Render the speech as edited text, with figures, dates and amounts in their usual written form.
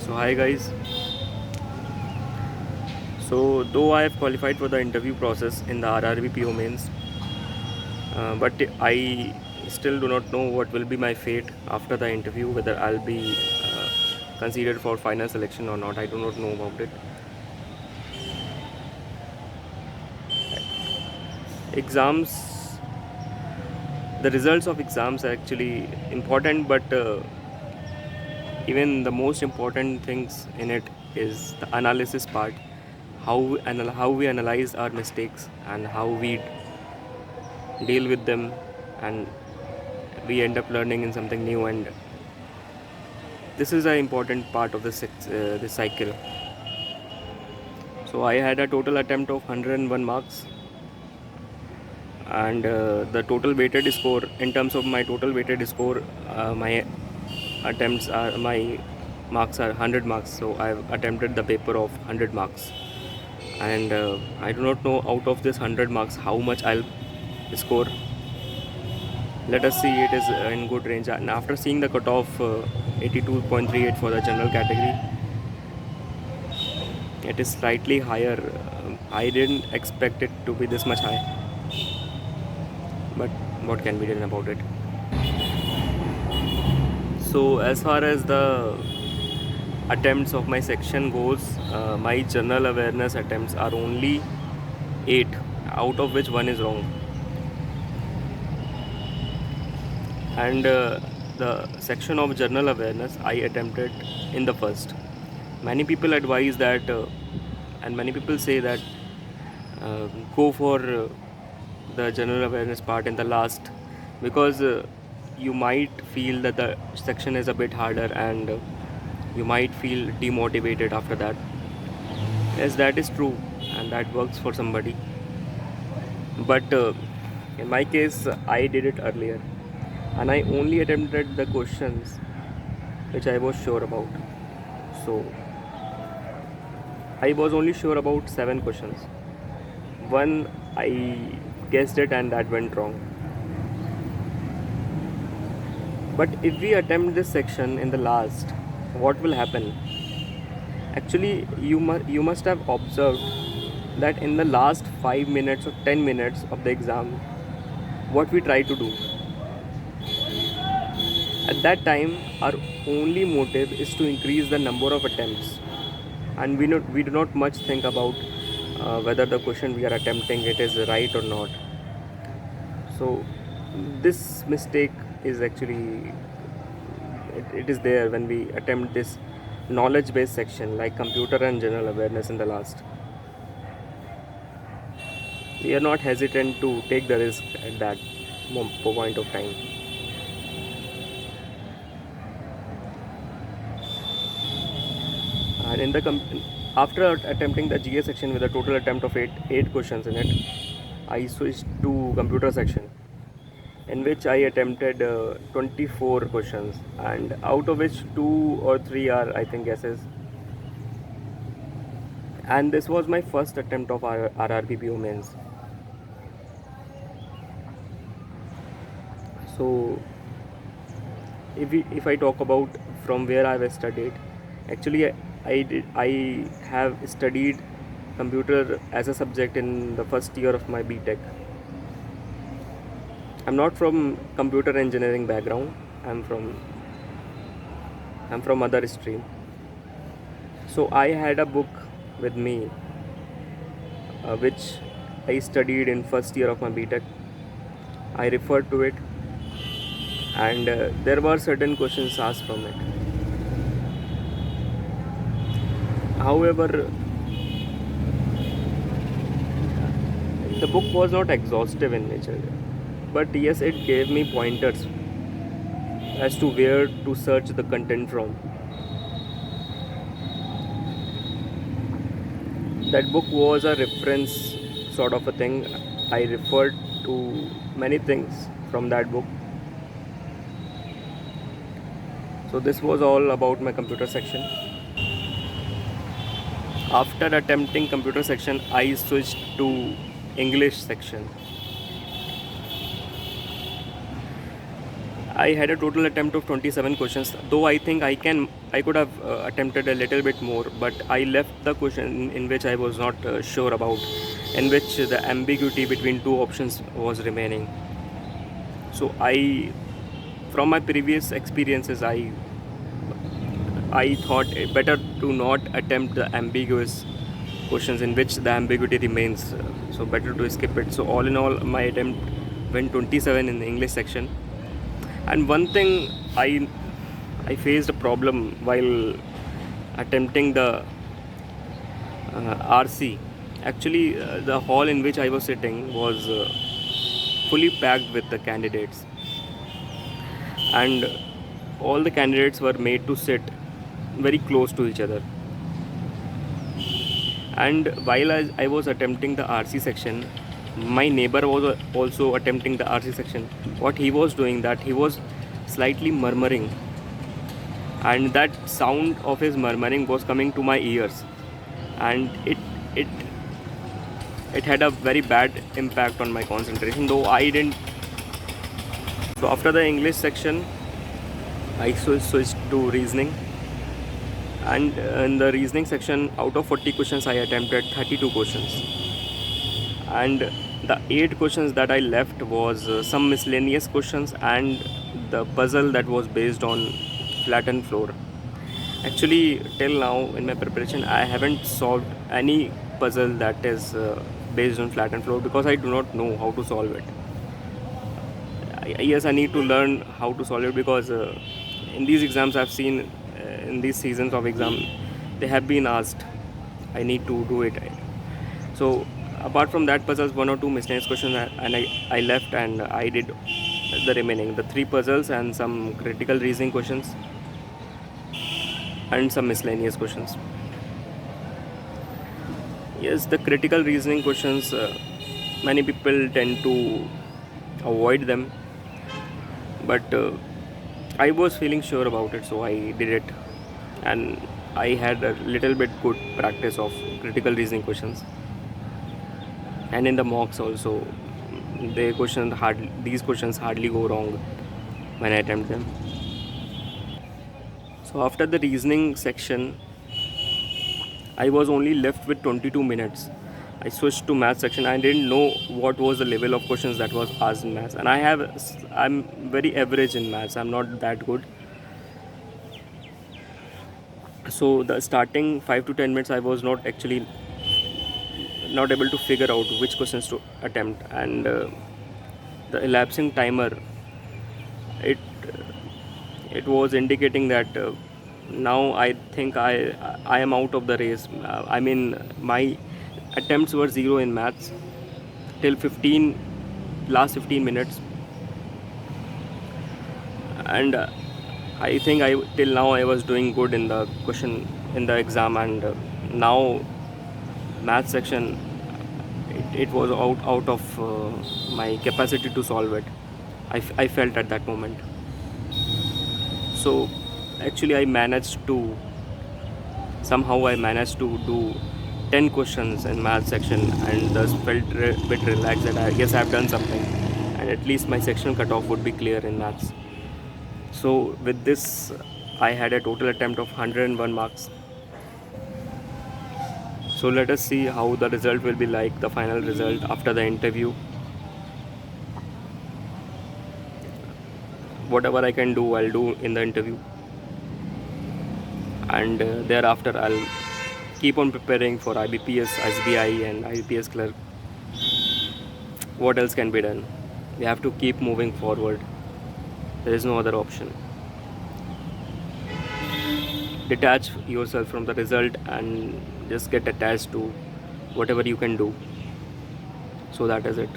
So hi guys. So though I have qualified for the interview process in the RRB PO mains, but I still do not know what will be my fate after the interview. Whether I'll be considered for final selection or not, I do not know about it. Exams, the results of exams are actually important, but even the most important things in it is the analysis part. How we analyze our mistakes and how we deal with them, and we end up learning in something new, and this is an important part of this cycle. So I had a total attempt of 101 marks, and the total weighted score, in terms of my total weighted score, my attempts are my marks are 100 marks. So I've attempted the paper of 100 marks, and I do not know out of this 100 marks how much I'll score. Let us see, it is in good range. And after seeing the cutoff 82.38 for the general category, it is slightly higher. I didn't expect it to be this much high, but what can be done about it? So as far as the attempts of my section goes, my general awareness attempts are only 8, out of which 1 is wrong. And the section of general awareness I attempted in the first. Many people advise that, and many people say that go for the general awareness part in the last, because you might feel that the section is a bit harder, and you might feel demotivated after that. Yes, that is true, and that works for somebody, but in my case I did it earlier, and I only attempted the questions which I was sure about. So I was only sure about 7 questions. One I guessed it and that went wrong. But if we attempt this section in the last, what will happen? Actually, you must have observed that in the last 5 minutes or 10 minutes of the exam, what we try to do at that time, our only motive is to increase the number of attempts, and we do not much think about whether the question we are attempting it is right or not. So this mistake is actually, it is there when we attempt this knowledge based section like computer and general awareness in the last. We are not hesitant to take the risk at that point of time. And in the after attempting the GA section with a total attempt of 8 questions in it, I switched to computer section, in which I attempted 24 questions, and out of which 2 or 3 are, I think, guesses. And this was my first attempt of RRBPO mains. So if I talk about from where I have studied, actually I have studied computer as a subject in the first year of my BTech. I'm not from computer engineering background. I'm from other stream. So I had a book with me, which I studied in first year of my BTech. I referred to it, and there were certain questions asked from it. However, the book was not exhaustive in nature, but yes, it gave me pointers as to where to search the content from. That book was a reference sort of a thing. I referred to many things from that book. So this was all about my computer section. After attempting computer section, I switched to English section. I had a total attempt of 27 questions. Though I could have attempted a little bit more, but I left the question in which I was not sure about, in which the ambiguity between two options was remaining. So from my previous experiences, I thought it better to not attempt the ambiguous questions in which the ambiguity remains. So better to skip it. So all in all, my attempt went 27 in the English section. And one thing I faced a problem while attempting the RC. Actually, the hall in which I was sitting was fully packed with the candidates, and all the candidates were made to sit very close to each other. And while I was attempting the RC section, my neighbor was also attempting the RC section. What he was doing, that he was slightly murmuring, and that sound of his murmuring was coming to my ears, and it it had a very bad impact on my concentration, though I didn't. So after the English section, I switched to reasoning, and in the reasoning section, out of 40 questions, I attempted 32 questions, and the 8 questions that I left was some miscellaneous questions and the puzzle that was based on flattened floor. Actually, till now in my preparation, I haven't solved any puzzle that is based on flattened floor, because I do not know how to solve it. Yes, I need to learn how to solve it, because in these exams I've seen, in these seasons of exam, they have been asked. I need to do it. So apart from that puzzles, 1 or 2 miscellaneous questions, and I left, and I did the remaining, the 3 puzzles and some critical reasoning questions and some miscellaneous questions. Yes, the critical reasoning questions, many people tend to avoid them, but I was feeling sure about it, so I did it, and I had a little bit good practice of critical reasoning questions. And in the mocks also, these questions hardly go wrong when I attempt them. So after the reasoning section, I was only left with 22 minutes. I switched to math section. I didn't know what was the level of questions that was asked in maths, and I'm very average in maths. I'm not that good. So the starting 5 to 10 minutes, I was not able to figure out which questions to attempt, and the elapsing timer, it it was indicating that now I think I am out of the race. I mean, my attempts were zero in maths till last 15 minutes, and I think till now I was doing good in the question in the exam, and now math section, it was out of my capacity to solve it. I felt at that moment. So actually I managed to do 10 questions in math section, and thus felt a bit relaxed that yes, I've done something, and at least my sectional cutoff would be clear in maths. So with this, I had a total attempt of 101 marks. So let us see how the result will be like, the final result after the interview. Whatever I can do, I'll do in the interview, and thereafter I'll keep on preparing for IBPS, SBI and IBPS clerk. What else can be done? We have to keep moving forward. There is no other option. Detach yourself from the result and just get attached to whatever you can do. So that is it.